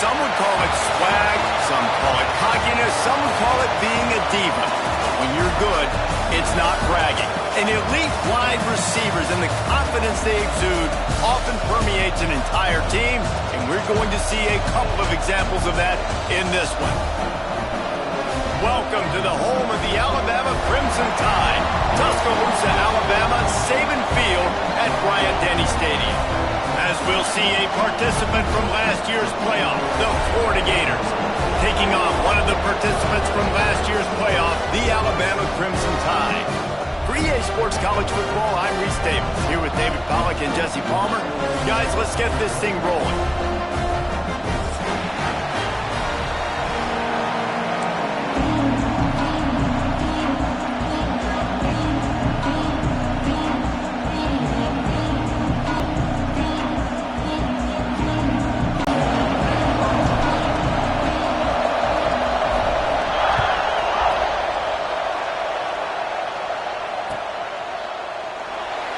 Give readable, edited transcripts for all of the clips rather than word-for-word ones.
Some would call it swag, some call it cockiness, some would call it being a diva. But when you're good, it's not bragging. And elite wide receivers and the confidence they exude often permeates an entire team, and we're going to see a couple of examples of that in this one. Welcome to the home of the Alabama Crimson Tide, Tuscaloosa, Alabama, Saban Field at Bryant-Denny Stadium. As we'll see a participant from last year's playoff, the Florida Gators, taking on one of the participants from last year's playoff, the Alabama Crimson Tide. For EA Sports College Football, I'm Reese Davis, here with David Pollack and Jesse Palmer. Guys, let's get this thing rolling.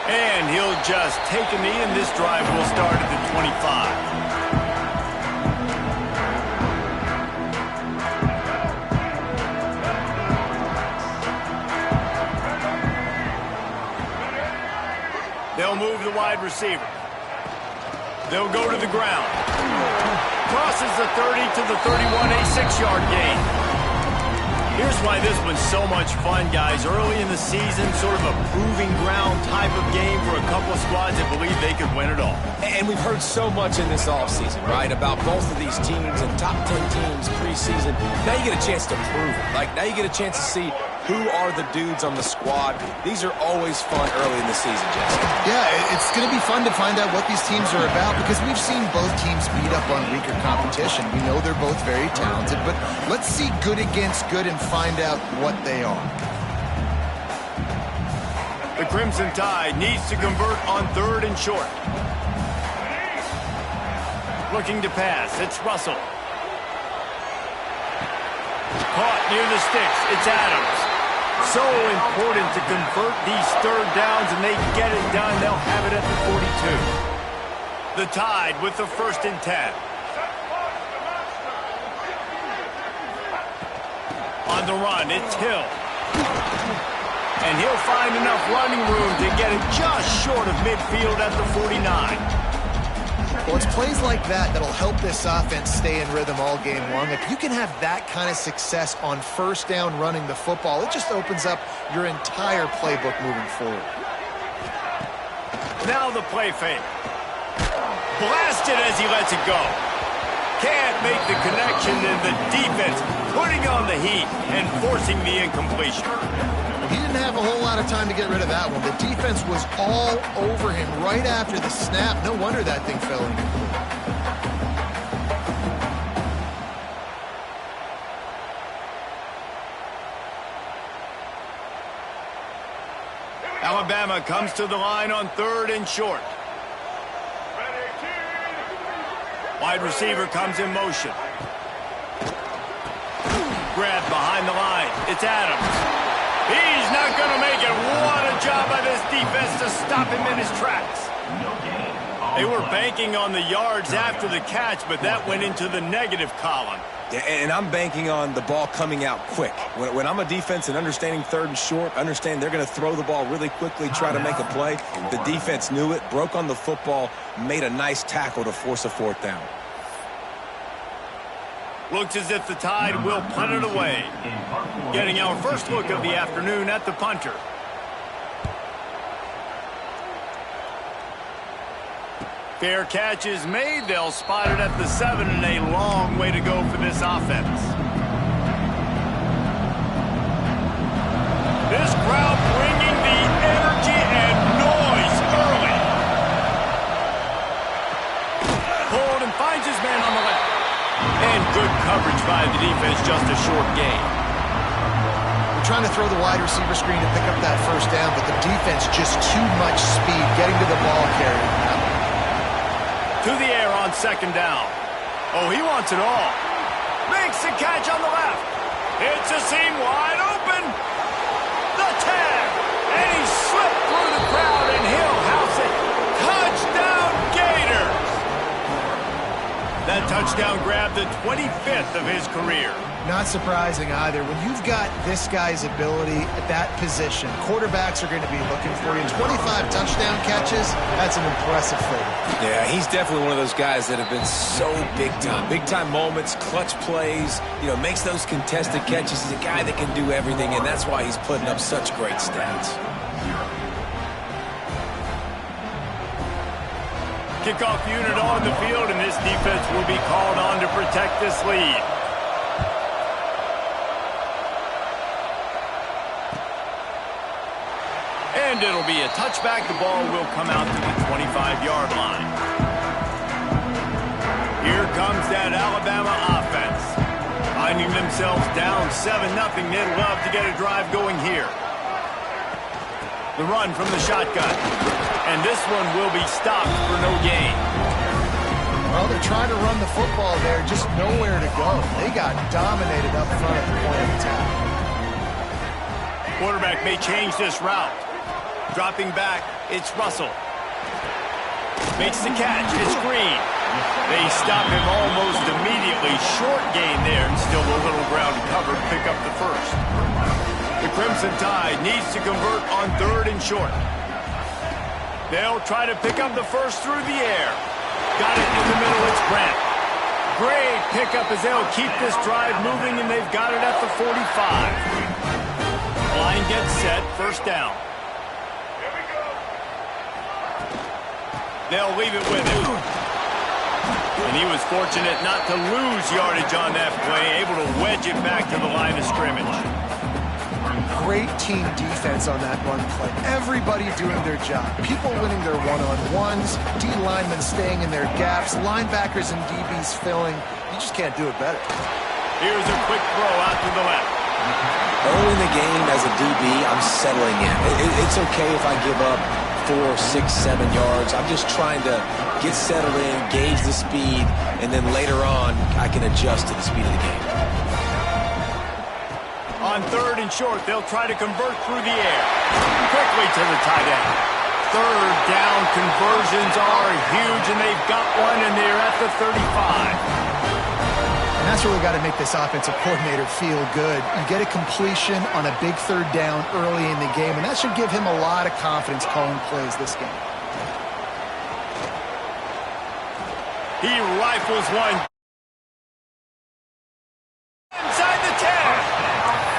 And he'll just take a knee, and this drive will start at the 25. They'll move the wide receiver. They'll go to the ground. Crosses the 30 to the 31, a 6-yard gain. Here's why this one's so much fun, guys. Early in the season, sort of a proving ground type of game for a couple of squads that believe they could win it all. And we've heard so much in this offseason, right, about both of these teams and top 10 teams preseason. Now you get a chance to prove it. Like, now you get a chance to see who are the dudes on the squad. These are always fun early in the season, Jesse. Yeah, it's going to be fun to find out what these teams are about because we've seen both teams beat up on weaker competition. We know they're both very talented, but let's see good against good and find out what they are. The Crimson Tide needs to convert on 3rd and short. Looking to pass. It's Russell. Caught near the sticks. It's Adams. So important to convert these 3rd downs, and they get it done. They'll have it at the 42. The Tide with the 1st and 10. On the run, it's Hill. And he'll find enough running room to get it just short of midfield at the 49. Well, it's plays like that that'll help this offense stay in rhythm all game long. If you can have that kind of success on 1st down running the football, it just opens up your entire playbook moving forward. Now the play fake. Blasted as he lets it go. Can't make the connection, and the defense putting on the heat and forcing the incompletion. He didn't have a whole lot of time to get rid of that one. The defense was all over him right after the snap. No wonder that thing fell incomplete. Alabama comes to the line on 3rd and short. Wide receiver comes in motion. Grabbed behind the line. It's Adams. He's not going to make it. What a job by this defense to stop him in his tracks. They were banking on the yards after the catch, but that went into the negative column. Yeah, and I'm banking on the ball coming out quick. When I'm a defense and understanding 3rd and short, understand they're going to throw the ball really quickly, try to make a play. The defense knew it, broke on the football, made a nice tackle to force a 4th down. Looks as if the Tide will punt it away. Getting our first look of the afternoon at the punter. Fair catch is made. They'll spot it at the 7, and a long way to go for this offense. This crowd bringing the energy and noise early. Hold and finds his man on the left. And good coverage by the defense, just a short gain. We're trying to throw the wide receiver screen to pick up that 1st down, but the defense just too much speed getting to the ball carrier. To the air on 2nd down. Oh, he wants it all. Makes the catch on the left. It's a seam wide open. The tag. And he slipped through the crowd, and he'll house it. Touchdown, Gators. That touchdown grabbed the 25th of his career. Not surprising either. When you've got this guy's ability at that position, quarterbacks are going to be looking for you. 25 touchdown catches, that's an impressive figure. Yeah, he's definitely one of those guys that have been so big time. Big time moments, clutch plays, makes those contested catches. He's a guy that can do everything, and that's why he's putting up such great stats. Kickoff unit on the field, and this defense will be called on to protect this lead. And it'll be a touchback. The ball will come out to the 25-yard line. Here comes that Alabama offense. Finding themselves down 7-0. They'd love to get a drive going here. The run from the shotgun. And this one will be stopped for no gain. Well, they're trying to run the football there, just nowhere to go. They got dominated up front at the point of attack. Quarterback may change this route. Dropping back, it's Russell. Makes the catch, it's Green. They stop him almost immediately. Short gain there, and still a little ground to cover to pick up the first. The Crimson Tide needs to convert on 3rd and short. They'll try to pick up the first through the air. Got it in the middle, it's Brent. Great pickup as they'll keep this drive moving, and they've got it at the 45. Line gets set, first down. They'll leave it with him. And he was fortunate not to lose yardage on that play, able to wedge it back to the line of scrimmage. Great team defense on that run play. Everybody doing their job. People winning their one-on-ones, D linemen staying in their gaps, linebackers and DBs filling. You just can't do it better. Here's a quick throw out to the left. Early in the game as a DB, I'm settling in. It's okay if I give up 4, 6, 7 yards. I'm just trying to get settled in, gauge the speed, and then later on, I can adjust to the speed of the game. On 3rd and short, they'll try to convert through the air. Quickly to the tight end. 3rd down conversions are huge, and they've got one, and they're at the 35. And that's really got to make this offensive coordinator feel good. You get a completion on a big 3rd down early in the game, and that should give him a lot of confidence calling plays this game. He rifles one. Inside the 10.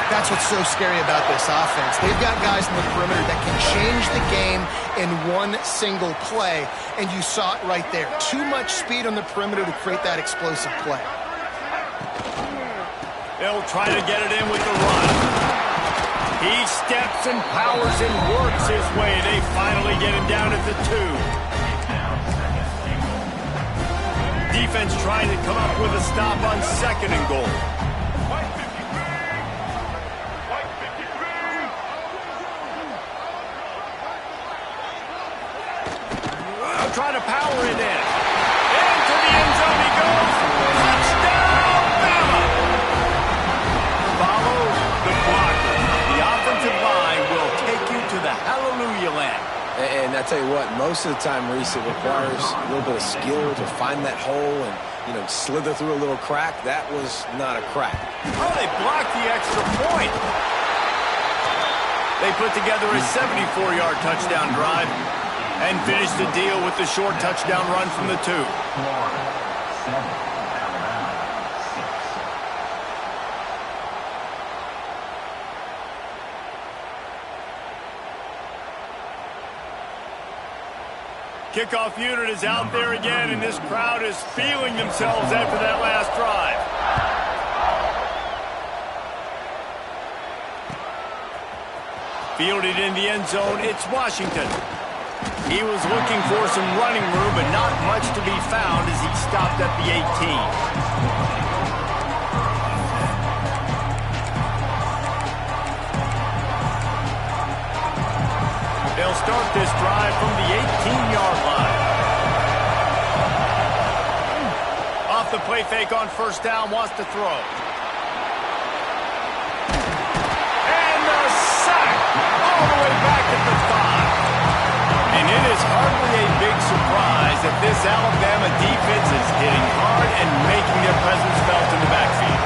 That's what's so scary about this offense. They've got guys in the perimeter that can change the game in one single play, and you saw it right there. Too much speed on the perimeter to create that explosive play. They'll try to get it in with the run. He steps and powers and works his way. They finally get him down at the 2. Defense trying to come up with a stop on 2nd and goal. They'll try to power it in. Into the end zone he goes. Touchdown, Bama! Follow the blocker. The offensive line will take you to the hallelujah land. And I tell you what, most of the time, Reese, it requires a little bit of skill to find that hole and, slither through a little crack. That was not a crack. Oh, they blocked the extra point. They put together a 74-yard touchdown drive and finished the deal with the short touchdown run from the 2. Kickoff unit is out there again, and this crowd is feeling themselves after that last drive. Fielded in the end zone, it's Washington. He was looking for some running room, but not much to be found as he stopped at the 18. They'll start this drive from the 18-yard line. Off the play fake on first down, wants to throw. And the sack all the way back at the 5. And it is hardly a big surprise that this Alabama defense is hitting hard and making their presence felt in the backfield.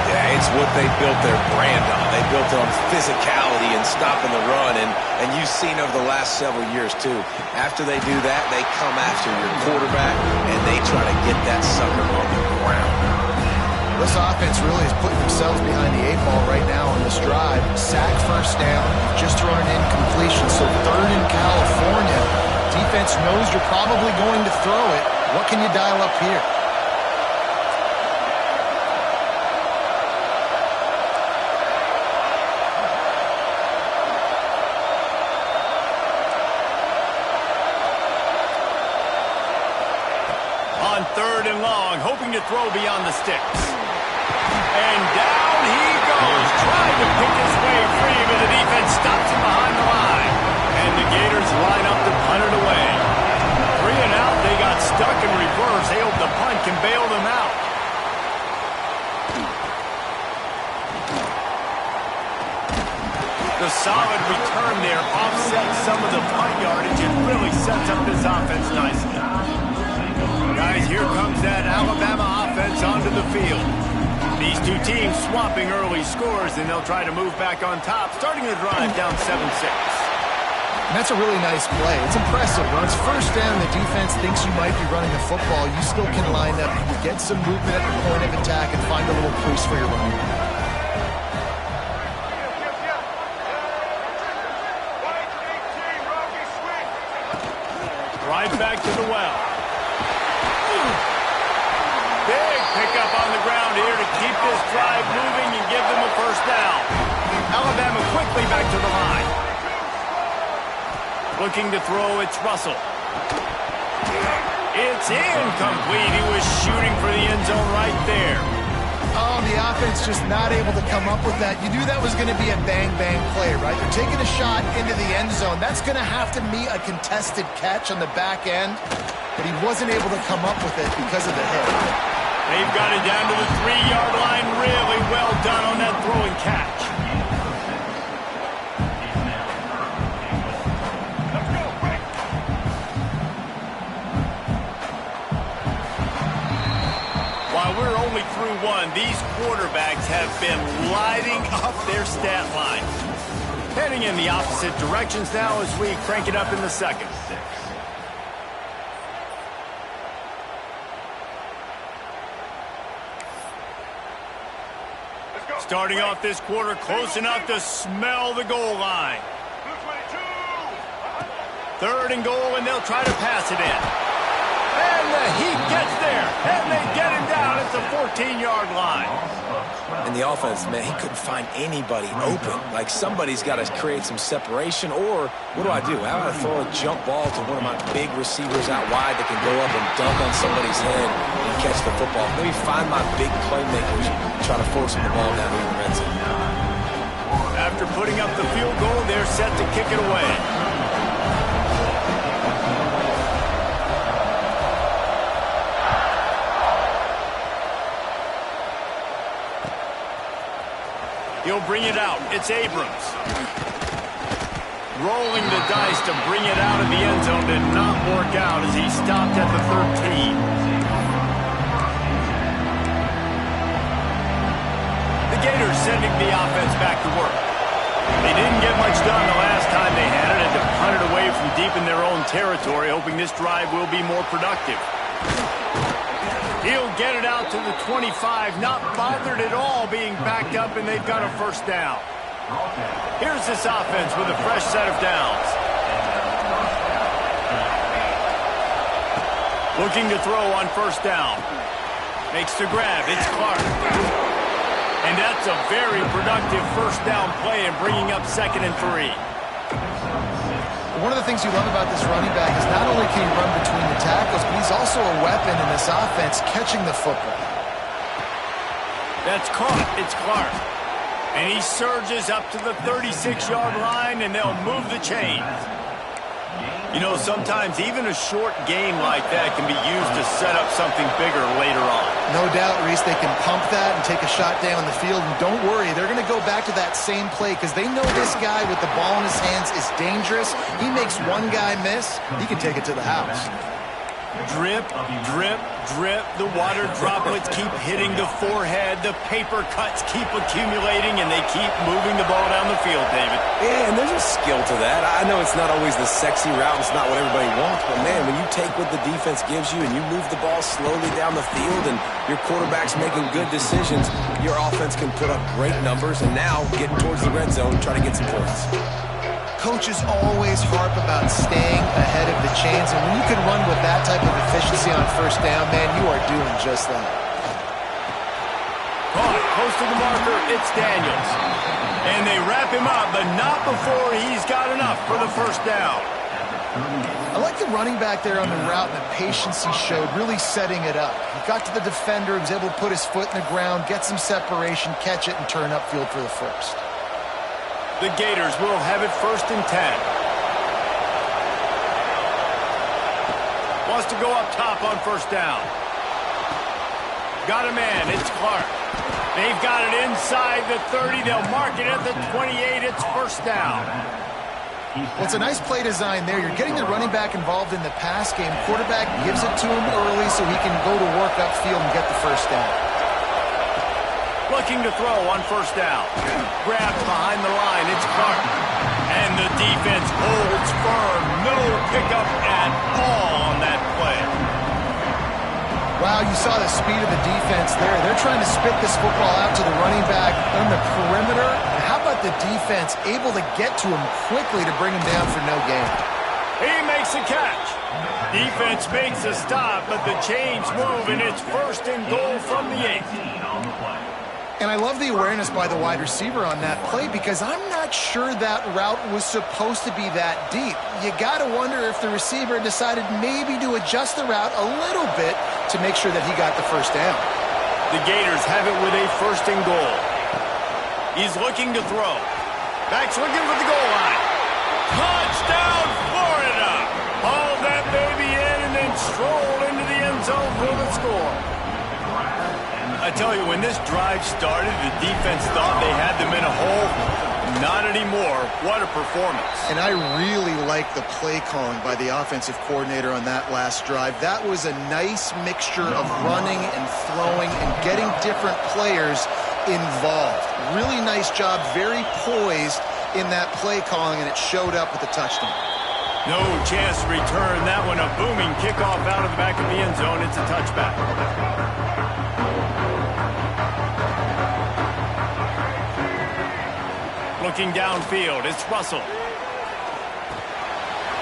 Yeah, it's what they built their brand on. They built it on physicality and stopping the run, and you've seen over the last several years, too. After they do that, they come after your quarterback, and they try to get that sucker on the ground. This offense really is putting themselves behind the 8 ball right now on this drive. Sack, first down, just thrown an incompletion, so 3rd in California. Defense knows you're probably going to throw it. What can you dial up here? On 3rd and long, hoping to throw beyond the sticks. And down he goes, trying to pick his way free, but the defense stops him behind the line. And the Gators line up to punt it away. 3 and out, they got stuck in reverse. They hope the punt can bail them out. The solid return there offsets some of the punt yardage and really sets up this offense nicely. Guys, here comes that Alabama offense onto the field. These two teams swapping early scores, and they'll try to move back on top, starting the drive down 7-6. And that's a really nice play. It's impressive. When it's first down, the defense thinks you might be running the football. You still can line up, get some movement at the point of attack, and find a little crease for your running back. Right back to the well. Big pickup on the ground here to keep this drive moving and give them a first down. Alabama quickly back to the line. Looking to throw, it's Russell. It's incomplete. He was shooting for the end zone right there. Oh, the offense just not able to come up with that. You knew that was going to be a bang-bang play, right? They're taking a shot into the end zone. That's going to have to be a contested catch on the back end, but he wasn't able to come up with it because of the hit. They've got it down to the 3-yard line. Really well done on that throwing catch. While we're only through one, these quarterbacks have been lighting up their stat line. Heading in the opposite directions now as we crank it up in the second. Starting off this quarter close enough to smell the goal line. 3rd and goal, and they'll try to pass it in. And the Heat gets there, and they get him down at the 14-yard line. And the offense, man, he couldn't find anybody open. Like, somebody's got to create some separation, or what do? How do I throw a jump ball to one of my big receivers out wide that can go up and dunk on somebody's head and catch the football? Maybe find my big playmakers, try to force the ball down here in the red zone. After putting up the field goal, they're set to kick it away. He'll bring it out. It's Abrams. Rolling the dice to bring it out of the end zone did not work out as he stopped at the 13. The Gators sending the offense back to work. They didn't get much done the last time they had it, and to punt it away from deep in their own territory, hoping this drive will be more productive. He'll get it out to the 25, not bothered at all being backed up, and they've got a first down. Here's this offense with a fresh set of downs. Looking to throw on first down. Makes the grab. It's Clark. And that's a very productive first down play and bringing up 2nd and 3. One of the things you love about this running back is not only can he run between the tackles, but he's also a weapon in this offense catching the football. That's caught. It's Clark. And he surges up to the 36-yard line, and they'll move the chains. You know, sometimes even a short game like that can be used to set up something bigger later on. No doubt, Reese, they can pump that and take a shot down the field. And don't worry, they're going to go back to that same play because they know this guy with the ball in his hands is dangerous. He makes one guy miss, he can take it to the house. Drip, drip, drip. The water droplets keep hitting the forehead. The paper cuts keep accumulating, and they keep moving the ball down the field, David. Yeah, and there's a skill to that. I know it's not always the sexy route. It's not what everybody wants. But, man, when you take what the defense gives you and you move the ball slowly down the field and your quarterback's making good decisions, your offense can put up great numbers and now get towards the red zone, try to get some points. Coaches always harp about staying ahead of the chains, and when you can run with that type of efficiency on first down, man, you are doing just that. Caught, close to the marker, it's Daniels. And they wrap him up, but not before he's got enough for the first down. I like the running back there on the route and the patience he showed, really setting it up. He got to the defender, he was able to put his foot in the ground, get some separation, catch it, and turn upfield for the first. The Gators will have it 1st and 10. Wants to go up top on first down. Got a man, it's Clark. They've got it inside the 30. They'll mark it at the 28. It's first down. Well, it's a nice play design there. You're getting the running back involved in the pass game. Quarterback gives it to him early so he can go to work upfield and get the first down. Looking to throw on first down. Grabbed behind the line. It's Clark. And the defense holds firm. No pickup at all on that play. Wow, you saw the speed of the defense there. They're trying to spit this football out to the running back on the perimeter. And how about the defense able to get to him quickly to bring him down for no gain? He makes a catch. Defense makes a stop, but the chains move, and it's 1st and goal from the 8. And I love the awareness by the wide receiver on that play because I'm not sure that route was supposed to be that deep. You got to wonder if the receiver decided maybe to adjust the route a little bit to make sure that he got the first down. The Gators have it with a 1st and goal. He's looking to throw. Back's looking for the goal line. Touchdown, Florida! Haul that baby in and then stroll into the end zone for the score. I tell you, when this drive started, the defense thought they had them in a hole. Not anymore. What a performance. And I really like the play calling by the offensive coordinator on that last drive. That was a nice mixture of running and throwing and getting different players involved. Really nice job, very poised in that play calling, and it showed up with the touchdown. No chance to return that one. A booming kickoff out of the back of the end zone. It's a touchback. Looking downfield, it's Russell.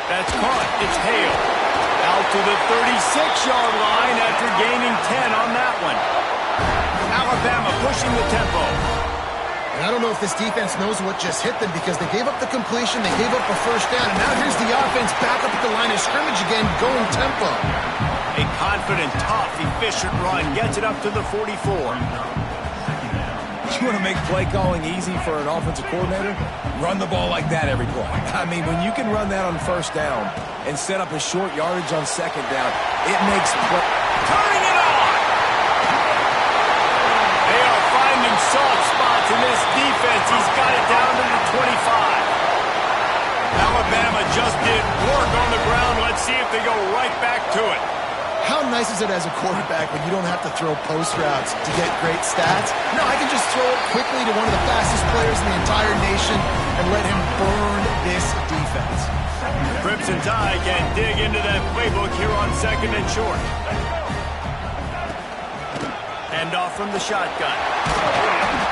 That's caught, it's Hale. Out to the 36-yard line after gaining 10 on that one. Alabama pushing the tempo. And I don't know if this defense knows what just hit them because they gave up the completion, they gave up a first down, and now here's the offense back up at the line of scrimmage again, going tempo. A confident, tough, efficient run gets it up to the 44. You want to make play calling easy for an offensive coordinator? Run the ball like that every play. I mean, when you can run that on first down and set up a short yardage on second down, it makes play. Turning it on! They are finding soft spots in this defense. He's got it down to the 25. Alabama just did work on the ground. Let's see if they go right back to it. How nice is it as a quarterback when you don't have to throw post routes to get great stats? No, I can just throw it quickly to one of the fastest players in the entire nation and let him burn this defense. Crimson Tide can dig into that playbook here on 2nd and short. Hand off from the shotgun.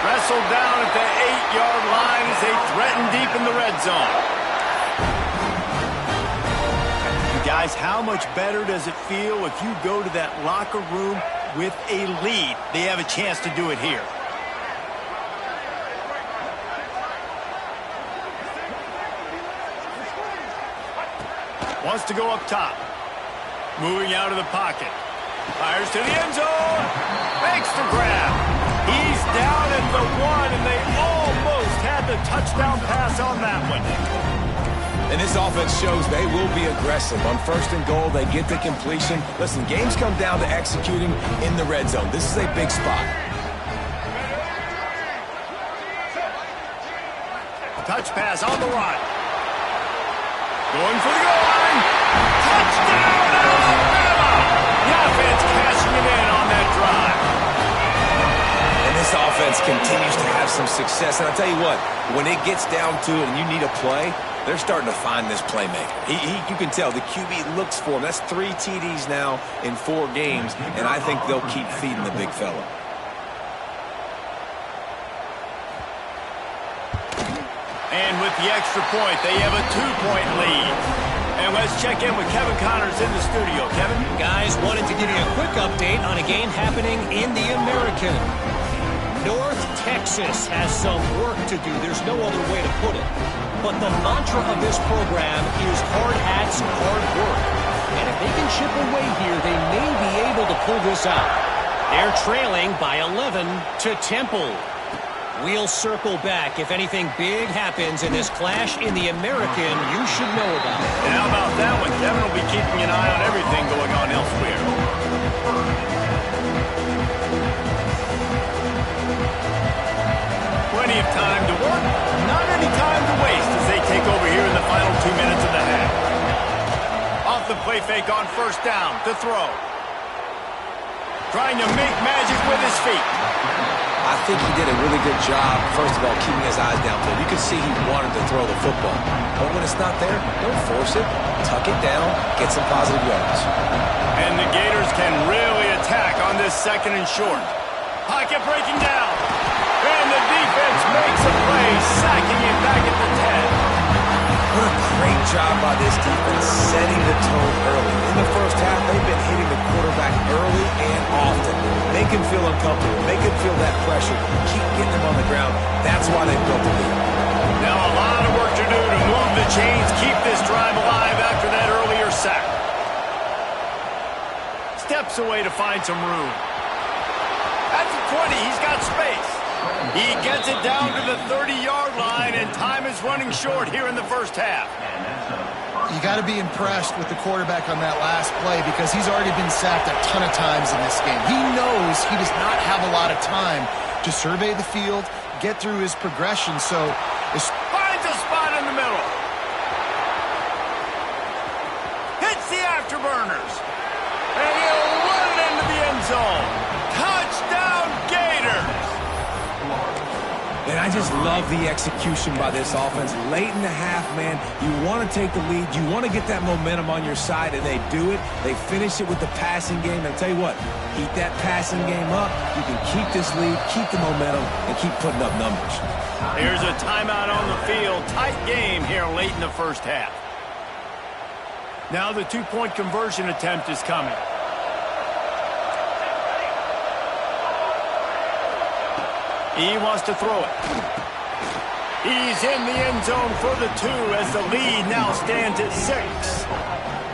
Wrestled down at the 8-yard line as they threaten deep in the red zone. Guys, how much better does it feel if you go to that locker room with a lead? They have a chance to do it here. Wants to go up top. Moving out of the pocket. Fires to the end zone. Makes the grab. He's down at the 1, and they almost had the touchdown pass on that one. And this offense shows they will be aggressive. On 1st and goal, they get the completion. Listen, games come down to executing in the red zone. This is a big spot. Touch pass on the right. Going for the goal line. Touchdown, Alabama! The offense cashing it in on that drive. And this offense continues to have some success. And I'll tell you what, when it gets down to it and you need a play, they're starting to find this playmaker. You can tell the QB looks for him. That's 3 TDs now in 4 games, and I think they'll keep feeding the big fella. And with the extra point, they have a 2-point lead. And let's check in with Kevin Connors in the studio. Kevin? Guys, wanted to give you a quick update on a game happening in the American. North Texas has some work to do. There's no other way to put it. But the mantra of this program is hard hats, hard work. And if they can chip away here, they may be able to pull this out. They're trailing by 11 to Temple. We'll circle back. If anything big happens in this clash in the American, you should know about it. And how about that one? Kevin will be keeping an eye on everything going on elsewhere. Plenty of time to work, not any time to waste as they take over here in the final 2 minutes of the half. Off the play fake on 1st down to throw. Trying to make magic with his feet. I think he did a really good job, first of all, keeping his eyes downfield. You could see he wanted to throw the football. But when it's not there, don't force it. Tuck it down, get some positive yards. And the Gators can really attack on this 2nd and short. Pocket breaking down. And the defense makes a play, sacking it back at the 10. What a great job by this defense, setting the tone early. In the first half, they've been hitting the quarterback early and often. Make him feel uncomfortable. Make him feel that pressure. Keep getting him on the ground. That's why they built the lead. Now a lot of work to do to move the chains, keep this drive alive after that earlier sack. Steps away to find some room. At the 20, he's got space. He gets it down to the 30-yard line, and time is running short here in the first half. You got to be impressed with the quarterback on that last play because he's already been sacked a ton of times in this game. He knows he does not have a lot of time to survey the field, get through his progression, so... Finds a spot in the middle. Hits the afterburners. And he'll run it into the end zone. Touchdown, Gators! And I just love the execution by this offense. Late in the half, man, you want to take the lead. You want to get that momentum on your side, and they do it. They finish it with the passing game. And I'll tell you what, keep that passing game up. You can keep this lead, keep the momentum, and keep putting up numbers. Here's a timeout on the field. Tight game here late in the first half. Now the 2-point conversion attempt is coming. He wants to throw it. He's in the end zone for the 2 as the lead now stands at 6.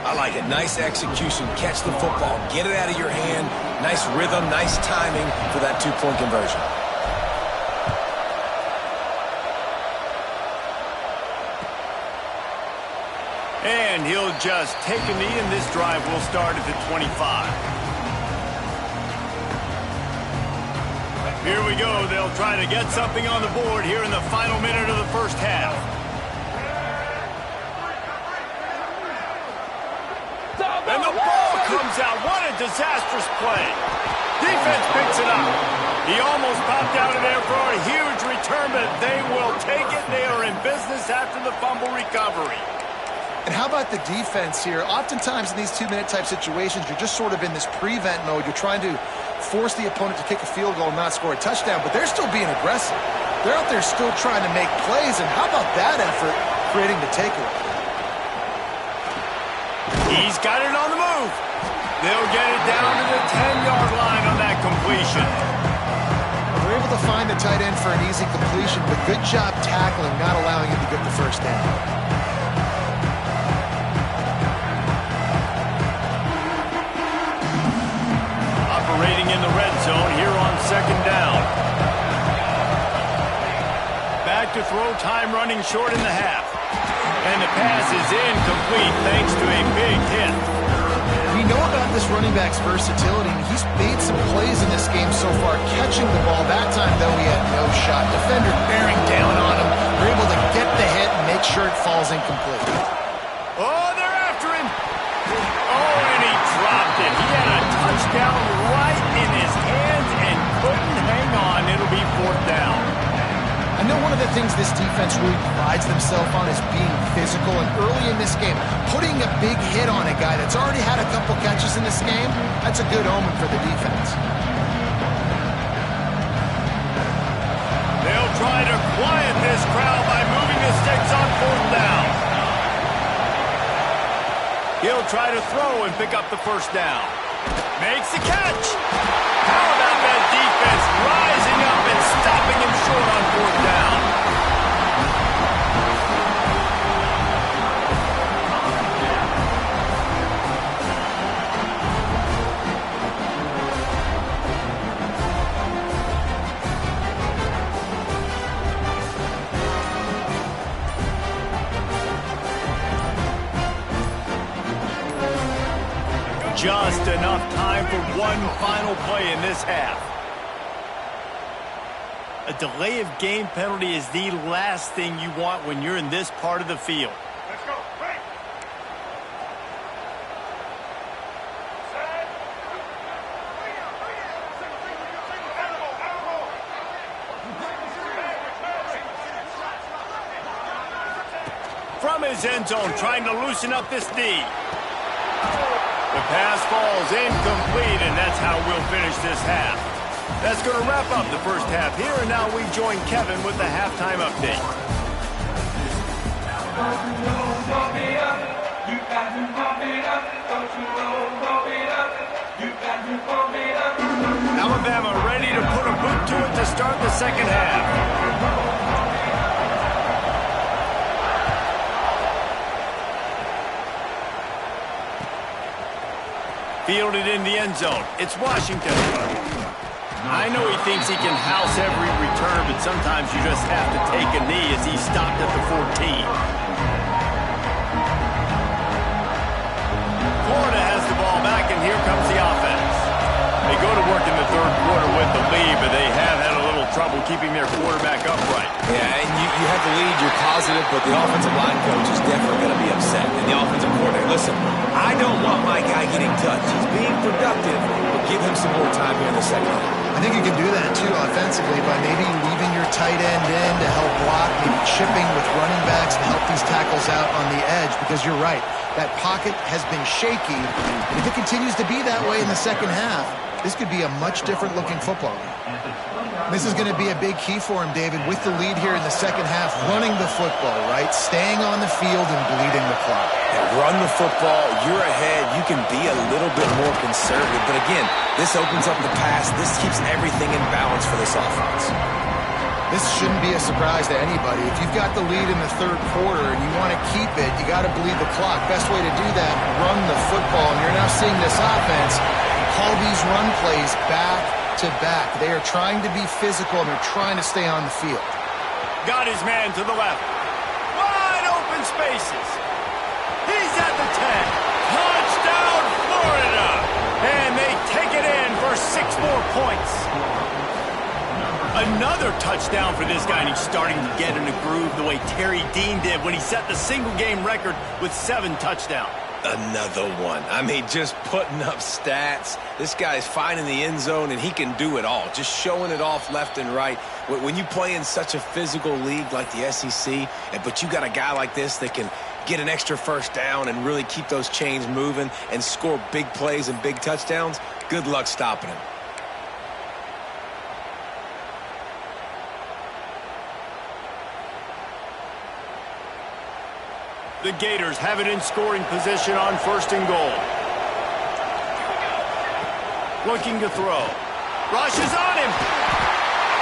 I like it. Nice execution. Catch the football. Get it out of your hand. Nice rhythm, nice timing for that 2-point conversion. And he'll just take a knee, and this drive will start at the 25. Here we go. They'll try to get something on the board here in the final minute of the first half. And the ball comes out. What a disastrous play. Defense picks it up. He almost popped out of there for a huge return, but they will take it. They are in business after the fumble recovery. And how about the defense here? Oftentimes in these 2-minute type situations, you're just sort of in this prevent mode. You're trying to force the opponent to kick a field goal and not score a touchdown, but they're still being aggressive. They're out there still trying to make plays, and how about that effort creating the takeaway? He's got it on the move. They'll get it down to the 10-yard line on that completion. They're able to find the tight end for an easy completion, but good job tackling, not allowing him to get the first down. Operating in the red zone here on 2nd down. Back to throw, time running short in the half. And the pass is incomplete thanks to a big hit. We know about this running back's versatility, and he's made some plays in this game so far, catching the ball. That time, though, he had no shot. Defender bearing down on him. They're able to get the hit and make sure it falls incomplete. Oh, they're after him. Oh, and he dropped it. He had a touchdown right in his hands and couldn't hang on. It'll be 4th down. I know one of the things this defense really prides themselves on is being physical, and early in this game, putting a big hit on a guy that's already had a couple catches in this game, that's a good omen for the defense. They'll try to quiet this crowd by moving the sticks on 4th down. He'll try to throw and pick up the 1st down. Makes the catch. How about that defense rising up and stopping him short on 4th down? Just enough time for one final play in this half. A delay of game penalty is the last thing you want when you're in this part of the field. Let's go. Right. From his end zone, trying to loosen up this D. The pass falls incomplete, and that's how we'll finish this half. That's going to wrap up the first half here, and now we join Kevin with the halftime update. Alabama ready to put a boot to it to start the second half. Fielded in the end zone. It's Washington. I know he thinks he can house every return, but sometimes you just have to take a knee as he stopped at the 14. Florida has the ball back, and here comes the offense. They go to work in the 3rd quarter with the lead, but they have had a little trouble keeping their quarterback upright. Yeah, and you have the lead, you're positive, but the offensive line coach is definitely going to be upset. And the offensive coordinator, listen, I don't want my guy getting touched. He's being productive, but give him some more time here in the second half. I think you can do that, too, offensively, by maybe leaving your tight end in to help block, maybe chipping with running backs to help these tackles out on the edge, because you're right. That pocket has been shaky, and if it continues to be that way in the second half, this could be a much different-looking football game. This is going to be a big key for him, David, with the lead here in the second half, running the football, right? Staying on the field and bleeding the clock. Yeah, run the football, you're ahead, you can be a little bit more conservative, but again, this opens up the pass, this keeps everything in balance for this offense. This shouldn't be a surprise to anybody. If you've got the lead in the 3rd quarter and you want to keep it, you got to bleed the clock. Best way to do that, run the football, and you're now seeing this offense call these run plays back to back. They are trying to be physical, and they're trying to stay on the field. Got his man to the left. Wide open spaces. He's at the 10. Touchdown, Florida. And they take it in for 6 more points. Another touchdown for this guy, and he's starting to get in a groove the way Terry Dean did when he set the single-game record with 7 touchdowns. Another one. I mean, just putting up stats. This guy's finding the end zone, and he can do it all. Just showing it off left and right. When you play in such a physical league like the SEC, but you got a guy like this that can get an extra 1st down and really keep those chains moving and score big plays and big touchdowns, good luck stopping him. The Gators have it in scoring position on 1st and goal. Looking to throw. Rush is on him.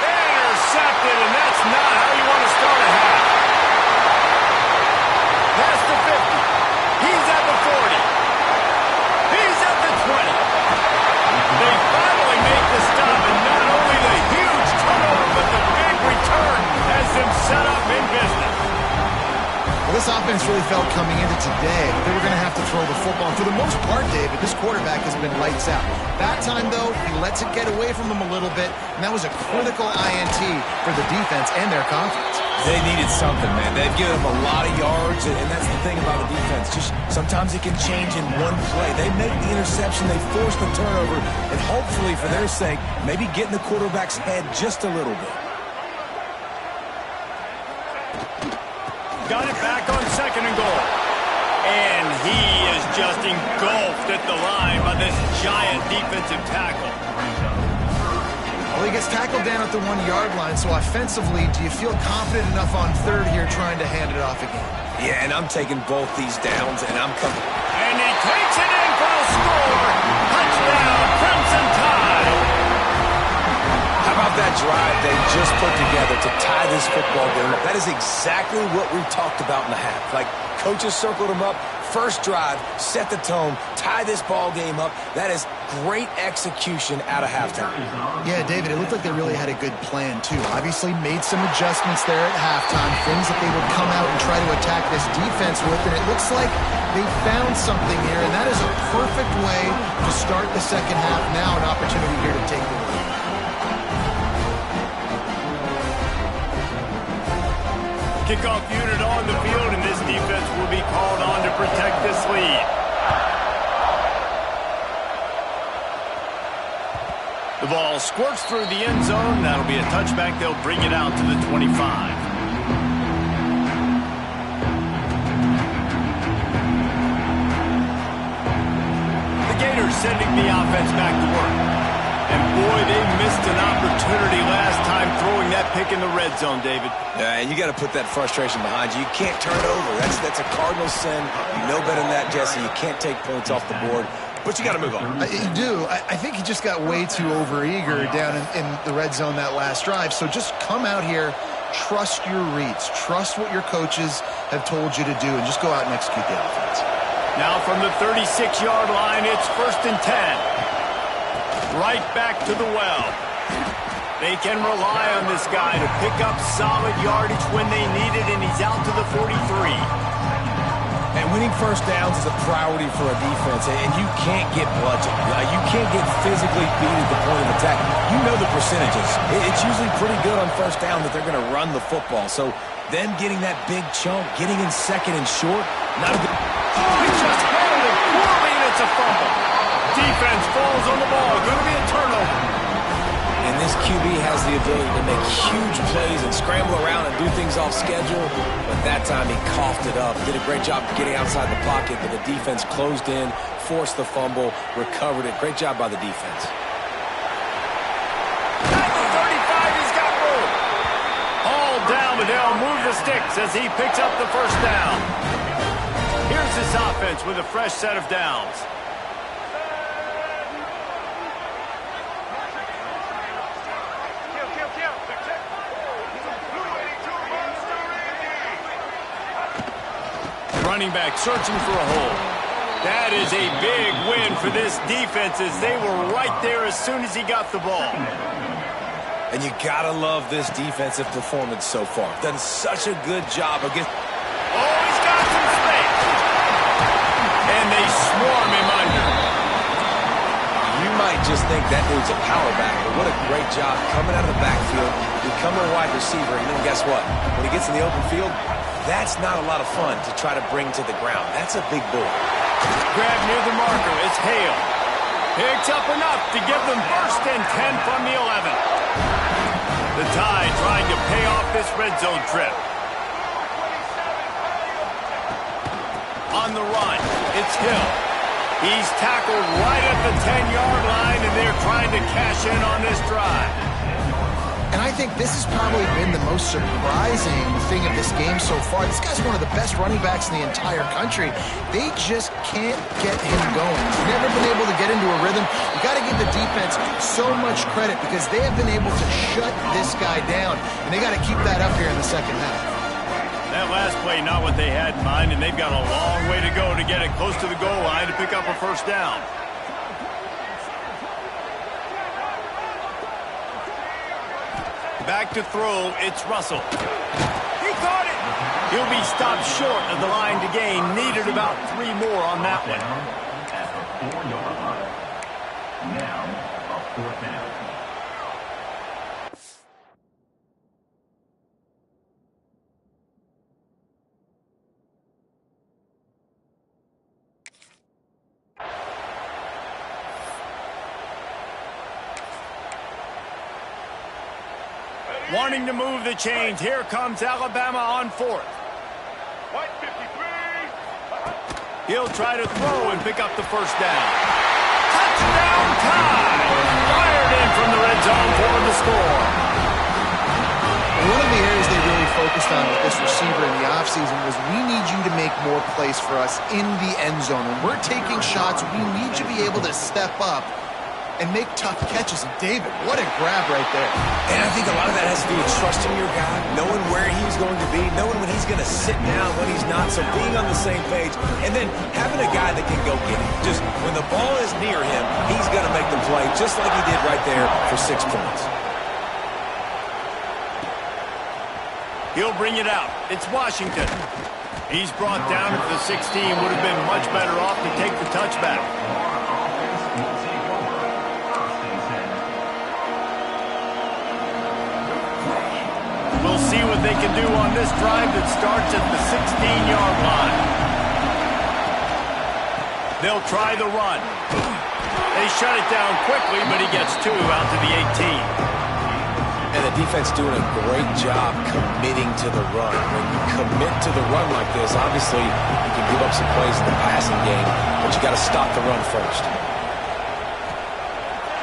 Intercepted, and that's not how you want to start a half. Past the 50. He's at the 40. He's at the 20. They finally make the stop, and not only the huge turnover, but the big return has them set up in business. This this offense really felt coming into today, they were going to have to throw the football. And for the most part, David, this quarterback has been lights out. That time, though, he lets it get away from him a little bit, and that was a critical INT for the defense and their confidence. They needed something, man. They've given them a lot of yards, and that's the thing about the defense. Just sometimes it can change in one play. They make the interception, they force the turnover, and hopefully, for their sake, maybe get in the quarterback's head just a little bit. Got it back on 2nd and goal. And he is just engulfed at the line by this giant defensive tackle. Well, he gets tackled down at the 1-yard line, so offensively, do you feel confident enough on 3rd here trying to hand it off again? Yeah, and I'm taking both these downs, and I'm coming. And he takes it in for a score. Touchdown, Crimson Tide. How about that drive they just put together to tie this football game up? That is exactly what we talked about in the half. Like, coaches circled them up. First drive, set the tone, tie this ball game up. That is great execution out of halftime. Yeah, David, it looked like they really had a good plan, too. Obviously made some adjustments there at halftime, things that they would come out and try to attack this defense with, and it looks like they found something here, and that is a perfect way to start the second half. Now an opportunity here to take the lead. Kickoff unit on the field, and this defense will be called on to protect this lead. The ball squirts through the end zone. That'll be a touchback. They'll bring it out to the 25. The Gators sending the offense back to work. And boy, they missed an opportunity last time throwing that pick in the red zone, David. Yeah, and you got to put that frustration behind you. You can't turn it over. That's a Cardinal sin. You know better than that, Jesse. You can't take points off the board. But you got to move on. You do. I think he just got way too overeager down in the red zone that last drive. So just come out here, trust your reads, trust what your coaches have told you to do, and just go out and execute the offense. Now from the 36-yard line, it's 1st and 10. Right back to the well. They can rely on this guy to pick up solid yardage when they need it, and he's out to the 43. And winning first downs is a priority for a defense, and you can't get bludgeoned. You can't get physically beat at the point of attack. You know the percentages. It's usually pretty good on first down that they're going to run the football. So them getting that big chunk, getting in 2nd and short, not a good... Oh, he just handled it poorly, and it's a fumble. Defense falls on the ball. Going to be a turnover. And this QB has the ability to make huge plays and scramble around and do things off schedule. But that time he coughed it up. Did a great job getting outside the pocket, but the defense closed in, forced the fumble, recovered it. Great job by the defense. At the 35, he's got room. All down, but they'll move the sticks as he picks up the first down. Here's this offense with a fresh set of downs. Running back searching for a hole. That is a big win for this defense as they were right there as soon as he got the ball. And you gotta love this defensive performance so far. Done such a good job against... Oh, he's got some space. And they swarm him under. You might just think that dude's a power back, but what a great job coming out of the backfield, becoming a wide receiver, and then guess what? When he gets in the open field, that's not a lot of fun to try to bring to the ground. That's a big boy. Grab near the marker. It's Hale. Picks up enough to give them 1st and 10 from the 11. The Tide trying to pay off this red zone trip. On the run, it's Hill. He's tackled right at the 10-yard line, and they're trying to cash in on this drive. And I think this has probably been the most surprising thing of this game so far. This guy's one of the best running backs in the entire country. They just can't get him going. He's never been able to get into a rhythm. You got to give the defense so much credit because they have been able to shut this guy down. And they got to keep that up here in the second half. That last play, not what they had in mind, and they've got a long way to go to get it close to the goal line to pick up a first down. Back to throw, it's Russell. He caught it! He'll be stopped short of the line to gain. Needed about 3 more on that one. Now, a 4th down. Wanting to move the chains. Here comes Alabama on 4th. He'll try to throw and pick up the first down. Touchdown time! Fired in from the red zone for the score. One of the areas they really focused on with this receiver in the offseason was we need you to make more plays for us in the end zone. When we're taking shots, we need you to be able to step up and make tough catches. And David, what a grab right there. And I think a lot of that has to do with trusting your guy, knowing where he's going to be, knowing when he's going to sit down, when he's not, so being on the same page, and then having a guy that can go get it. Just when the ball is near him, he's going to make the play, just like he did right there for 6 points. He'll bring it out. It's Washington. He's brought down at the 16. Would have been much better off to take the touchback. We'll see what they can do on this drive that starts at the 16-yard line. They'll try the run. They shut it down quickly, but he gets 2 out to the 18. And the defense doing a great job committing to the run. When you commit to the run like this, obviously you can give up some plays in the passing game, but you got to stop the run first.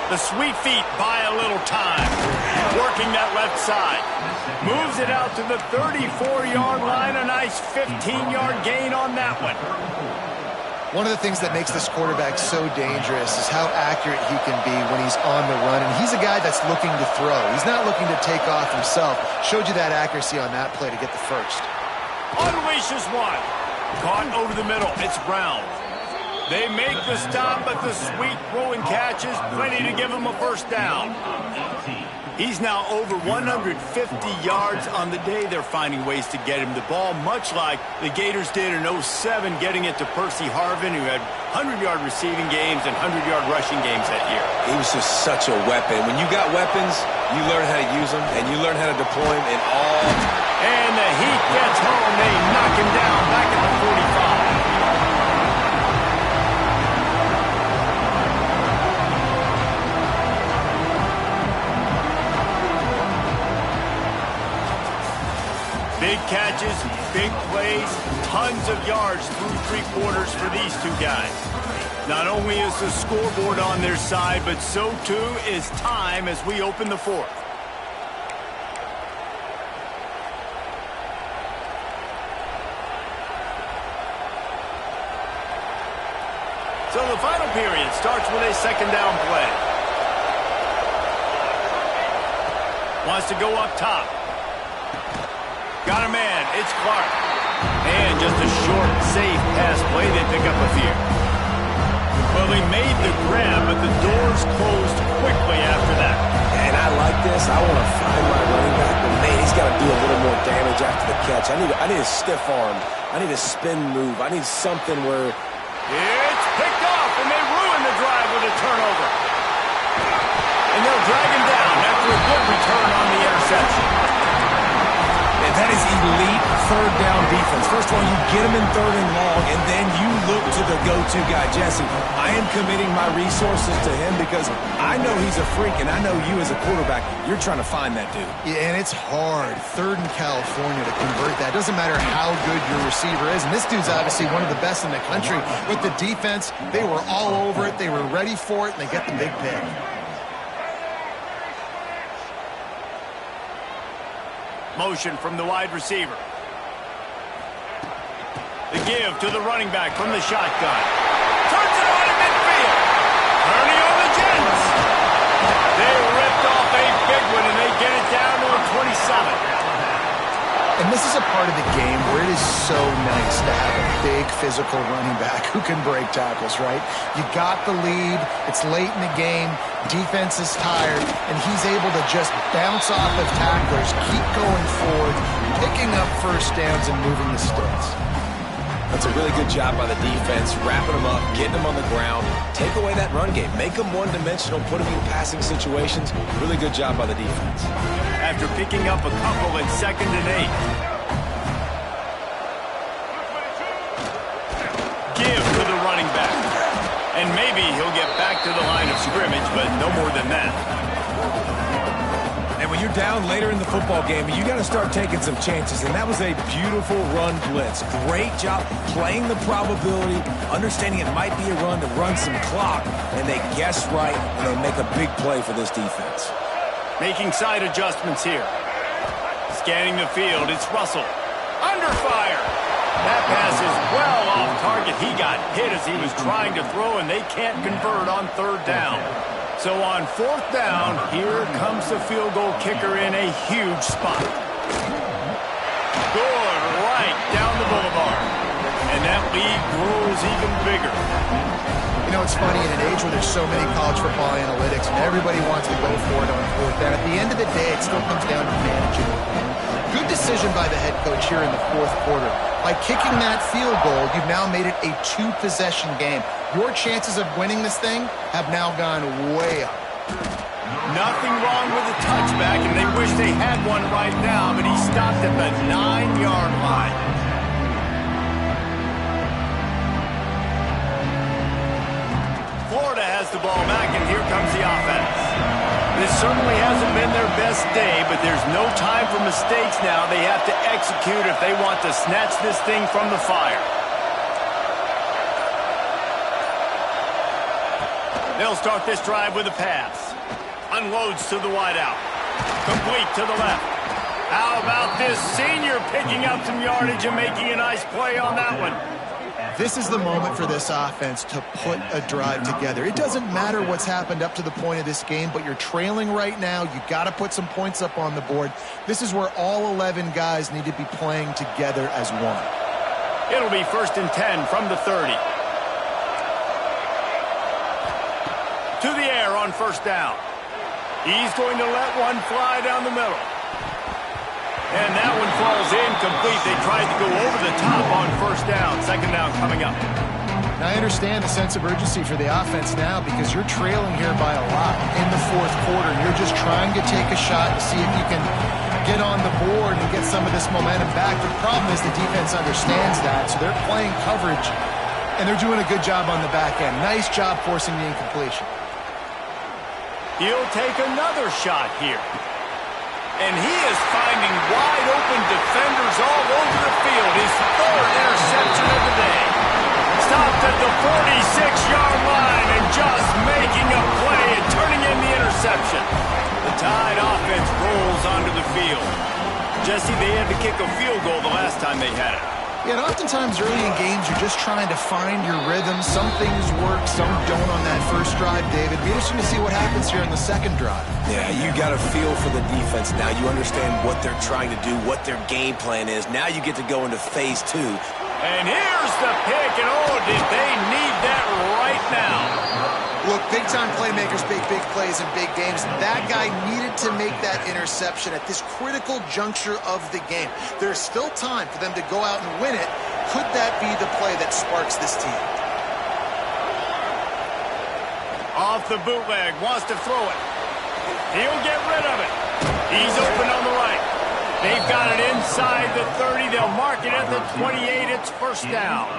The sweet feet buy a little time. Working that left side. Moves it out to the 34-yard line. A nice 15-yard gain on that one. One of the things that makes this quarterback so dangerous is how accurate he can be when he's on the run. And he's a guy that's looking to throw. He's not looking to take off himself. Showed you that accuracy on that play to get the first. Unleashes one. Caught over the middle. It's Brown. They make the stop, but the sweet throw and catch is plenty to give him a first down. He's now over 150 yards on the day. They're finding ways to get him the ball, much like the Gators did in 07, getting it to Percy Harvin, who had 100-yard receiving games and 100-yard rushing games that year. He was just such a weapon. When you got weapons, you learn how to use them, and you learn how to deploy them in all. And the Heat gets home. They knock him down back at the 45. Big catches, big plays, tons of yards through 3 quarters for these two guys. Not only is the scoreboard on their side, but so too is time as we open the 4th. So the final period starts with a 2nd down play. Wants to go up top. Got a man. It's Clark. And just a short, safe pass play. They pick up a few. Well, they made the grab, but the doors closed quickly after that. And I like this. I want to find my running back, but man, he's got to do a little more damage after the catch. I need a stiff arm. I need a spin move. I need something where... It's picked off, and they ruin the drive with a turnover. And they'll drag him down after a good return on the interception. And that is elite 3rd down defense. First of all, you get him in 3rd and long, and then you look to the go-to guy. Jesse, I am committing my resources to him because I know he's a freak, and I know you as a quarterback, you're trying to find that dude. Yeah, and it's hard, 3rd in California, to convert that. It doesn't matter how good your receiver is. And this dude's obviously one of the best in the country. With the defense, they were all over it. They were ready for it, and they get the big pick. Motion from the wide receiver. The give to the running back from the shotgun. Turns it on in midfield. Turning on the Jets. They ripped off a big one, and they get it down to a 27. And this is a part of the game where it is so nice to have a big physical running back who can break tackles, right? You got the lead. It's late in the game. Defense is tired, and he's able to just bounce off of tacklers, keep going forward, picking up first downs and moving the sticks. That's a really good job by the defense, wrapping them up, getting them on the ground, take away that run game, make them one-dimensional, put them in passing situations. Really good job by the defense. After picking up a couple in 2nd and 8. Give to the running back. And maybe he'll get back to the line of scrimmage, but no more than that. And when you're down later in the football game, you got to start taking some chances. And that was a beautiful run blitz. Great job playing the probability, understanding it might be a run to run some clock, and they guess right, and they make a big play for this defense. Making side adjustments here. Scanning the field, it's Russell. Under fire. That pass is well off target. He got hit as he was trying to throw, and they can't convert on 3rd down. So on 4th down, here comes the field goal kicker in a huge spot. Good right down the boulevard. And that lead grows even bigger. You know, it's funny, in an age where there's so many college football analytics and everybody wants to go for it on 4th down, at the end of the day, it still comes down to managing. Good decision by the head coach here in the 4th quarter. By kicking that field goal, you've now made it a 2-possession game. Your chances of winning this thing have now gone way up. Nothing wrong with the touchback, and they wish they had one right now, but he stopped at the 9-yard line. Florida has the ball back, and here comes the offense. This certainly hasn't been their best day, but there's no time for mistakes now. They have to execute if they want to snatch this thing from the fire. They'll start this drive with a pass. Unloads to the wideout. Complete to the left. How about this senior picking up some yardage and making a nice play on that one? This is the moment for this offense to put a drive together. It doesn't matter what's happened up to the point of this game, but you're trailing right now. You got to put some points up on the board. This is where all 11 guys need to be playing together as one. It'll be 1st and 10 from the 30. To the air on 1st down. He's going to let one fly down the middle. And that one falls incomplete. They tried to go over the top on 1st down. 2nd down coming up. Now, I understand the sense of urgency for the offense now because you're trailing here by a lot in the 4th quarter. You're just trying to take a shot to see if you can get on the board and get some of this momentum back. The problem is the defense understands that, so they're playing coverage, and they're doing a good job on the back end. Nice job forcing the incompletion. He'll take another shot here. And he is finding wide-open defenders all over the field. His 3rd interception of the day. Stopped at the 46-yard line and just making a play and turning in the interception. The Tide offense rolls onto the field. Jesse, they had to kick a field goal the last time they had it. Yeah, and oftentimes early in games, you're just trying to find your rhythm. Some things work, some don't on that first drive, David. Be interesting to see what happens here in the 2nd drive. Yeah, you got a feel for the defense now. You understand what they're trying to do, what their game plan is. Now you get to go into phase 2. And here's the pick, and oh, did they need that right now. Look, big-time playmakers make big plays in big games. That guy needed to make that interception at this critical juncture of the game. There's still time for them to go out and win it. Could that be the play that sparks this team? Off the bootleg, wants to throw it. He'll get rid of it. He's open on the right. They've got it inside the 30. They'll mark it at the 28. It's 1st down.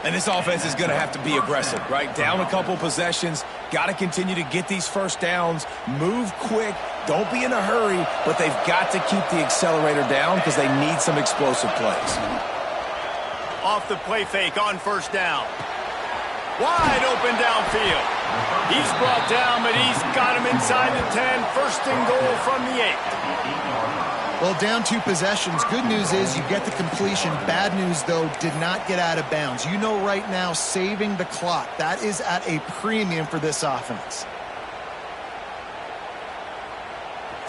And this offense is going to have to be aggressive, right? Down a couple possessions, got to continue to get these 1st downs, move quick, don't be in a hurry, but they've got to keep the accelerator down because they need some explosive plays. Off the play fake on 1st down. Wide open downfield. He's brought down, but he's got him inside the 10. 1st and goal from the 8. Well, down 2 possessions. Good news is you get the completion. Bad news, though, did not get out of bounds. You know right now, saving the clock. That is at a premium for this offense.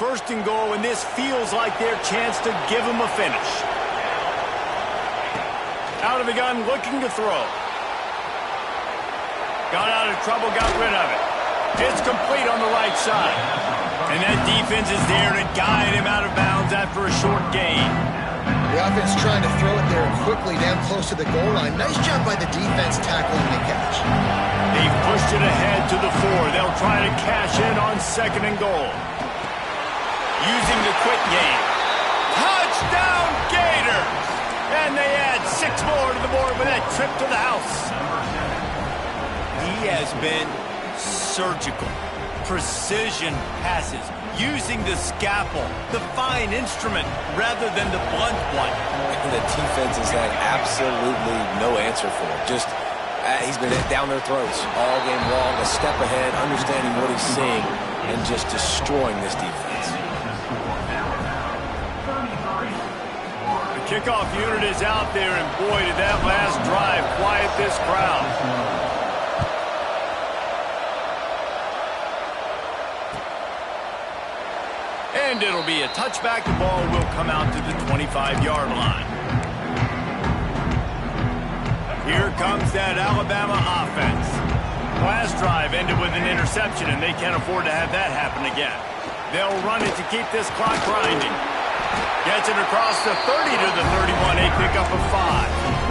1st and goal, and this feels like their chance to give them a finish. Out of the gun, looking to throw. Got out of trouble, got rid of it. It's complete on the right side. And that defense is there to guide him out of bounds after a short gain. The offense trying to throw it there quickly down close to the goal line. Nice job by the defense tackling the catch. They've pushed it ahead to the 4. They'll try to cash in on 2nd and goal. Using the quick game. Touchdown Gators! And they add 6 more to the board with that trip to the house. He has been surgical. Precision passes. Using the scalpel, the fine instrument, rather than the blunt one. And the defense has had absolutely no answer for him. Just, he's been down their throats all game long, a step ahead, understanding what he's seeing, and just destroying this defense. The kickoff unit is out there, and boy, did that last drive quiet this crowd. And it'll be a touchback. The ball will come out to the 25-yard line. Here comes that Alabama offense. Last drive ended with an interception, and they can't afford to have that happen again. They'll run it to keep this clock grinding. Gets it across the 30 to the 31, a pickup of 5.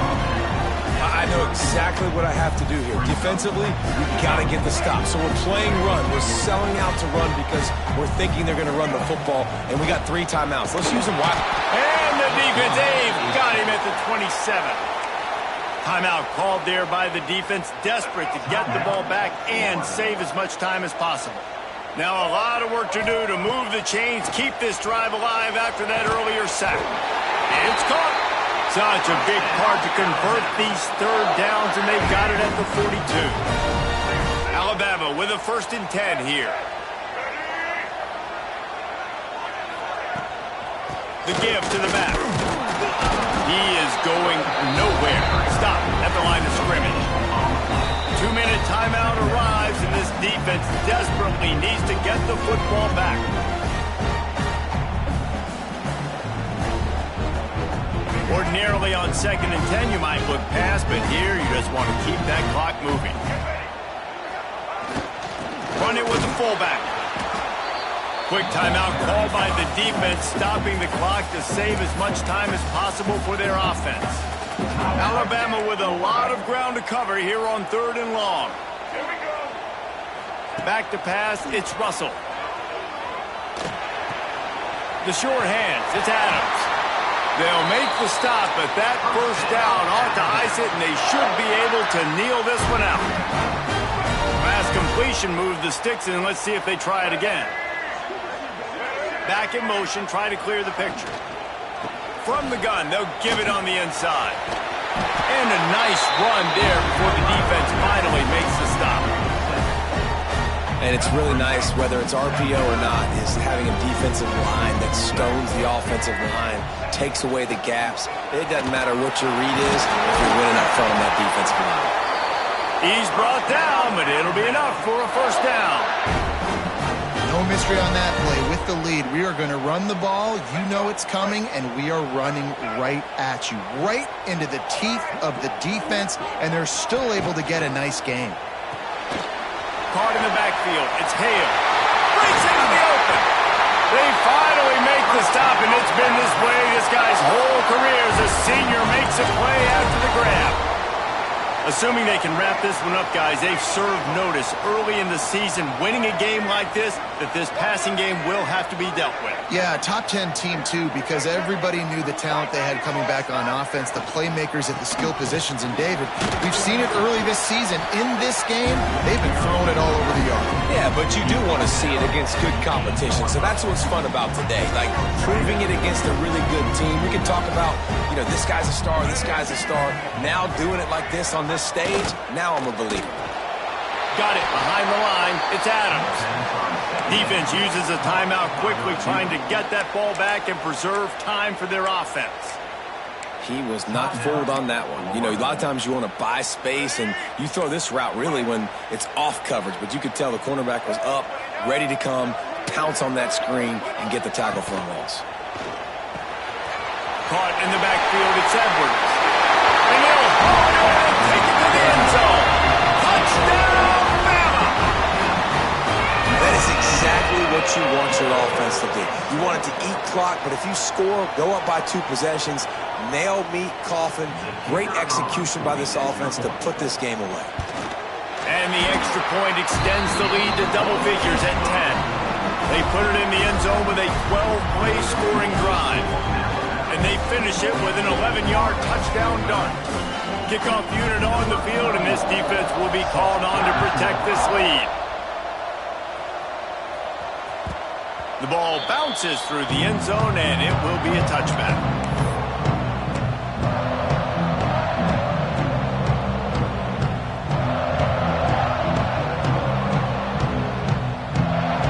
I know exactly what I have to do here. Defensively, we've got to get the stop. So we're playing run. We're selling out to run because we're thinking they're going to run the football, and we got 3 timeouts. Let's use them wisely. And the defense, got him at the 27. Timeout called there by the defense, desperate to get the ball back and save as much time as possible. Now a lot of work to do to move the chains, keep this drive alive after that earlier sack. It's caught. Such a big part to convert these 3rd downs, and they've got it at the 42. Alabama with a 1st and 10 here. The give to the back. He is going nowhere. Stop at the line of scrimmage. 2-minute timeout arrives, and this defense desperately needs to get the football back. Ordinarily on 2nd and 10, you might look past, but here you just want to keep that clock moving. Run it with the fullback. Quick timeout called by the defense, stopping the clock to save as much time as possible for their offense. Alabama with a lot of ground to cover here on 3rd and long. Back to pass, it's Russell. The short hands, it's Adams. They'll make the stop, but that 1st down ought to ice it, and they should be able to kneel this one out. Pass completion moved the sticks, and let's see if they try it again. Back in motion, try to clear the picture. From the gun, they'll give it on the inside. And a nice run there before the defense finally makes the stop. And it's really nice, whether it's RPO or not, is having a defensive line that stones the offensive line, takes away the gaps. It doesn't matter what your read is if you're winning up front on that defensive line. He's brought down, but it'll be enough for a 1st down. No mystery on that play. With the lead, we are going to run the ball. You know it's coming, and we are running right at you, right into the teeth of the defense, and they're still able to get a nice game. Caught in the backfield. It's Hale. Breaks into the open. They finally make the stop, and it's been this way this guy's whole career as a senior makes a play after the grab. Assuming they can wrap this one up, guys, they've served notice early in the season, winning a game like this, that this passing game will have to be dealt with. Yeah, top 10 team, too, because everybody knew the talent they had coming back on offense, the playmakers at the skill positions. And, David, we've seen it early this season. In this game, they've been throwing it all over the yard. Yeah, but you do want to see it against good competition. So that's what's fun about today, like proving it against a really good team. We can talk about, this guy's a star, this guy's a star. Now doing it like this on this stage, now I'm a believer. Got it behind the line. It's Adams. Defense uses a timeout quickly, trying to get that ball back and preserve time for their offense. He was not fooled on that one. A lot of times you want to buy space, and you throw this route really when it's off coverage, but you could tell the cornerback was up, ready to come, pounce on that screen, and get the tackle for a loss. Caught in the backfield, it's Edwards. And he'll hold it and take it to the end zone. Touchdown, Bama! That is exactly exactly what you want your offense to do. You want it to eat clock, but if you score, go up by 2 possessions, nail meat coffin. Great execution by this offense to put this game away. And the extra point extends the lead to double figures at 10. They put it in the end zone with a 12-play scoring drive. And they finish it with an 11-yard touchdown dart. Kickoff unit on the field, and this defense will be called on to protect this lead. The ball bounces through the end zone, and it will be a touchback.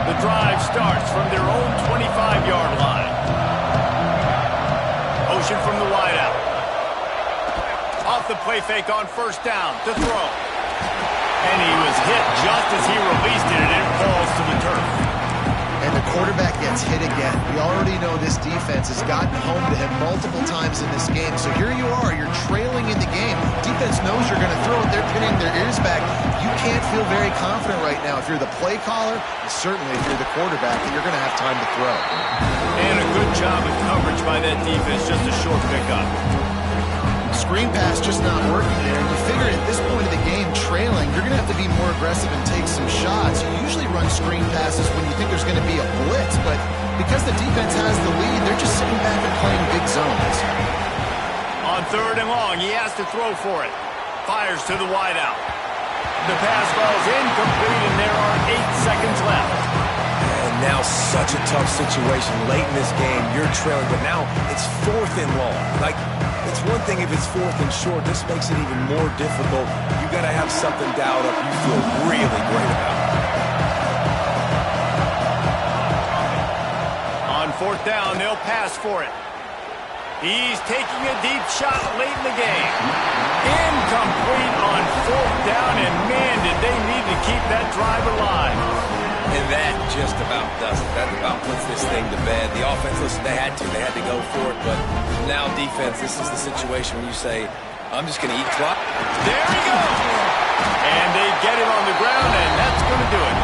The drive starts from their own 25-yard line. Motion from the wideout. Off the play fake on first down to throw. And he was hit just as he released it, and it falls to the turf. And the quarterback gets hit again. We already know this defense has gotten home to him multiple times in this game. So here you are, you're trailing in the game. Defense knows you're going to throw it. They're pinning their ears back. You can't feel very confident right now if you're the play caller, and certainly if you're the quarterback, that you're going to have time to throw. And a good job of coverage by that defense, just a short pickup. Screen pass just not working there. You figure at this point of the game, trailing, you're going to have to be more aggressive and take some shots. You usually run screen passes when you think there's going to be a blitz, but because the defense has the lead, they're just sitting back and playing big zones. On 3rd and long, he has to throw for it. Fires to the wideout. The pass falls incomplete, and there are 8 seconds left. And now such a tough situation. Late in this game, you're trailing, but now it's 4th and long. Like, it's one thing if it's 4th and short. This makes it even more difficult. You got to have something dialed up you feel really great about. On 4th down, they'll pass for it. He's taking a deep shot late in the game. Incomplete on 4th down, and man, did they need to keep that drive alive. And that just about does it. That about puts this thing to bed. The offense, listen, they had to go for it, but now defense, this is the situation where you say, I'm just going to eat clock. There he goes! And they get him on the ground, and that's going to do it.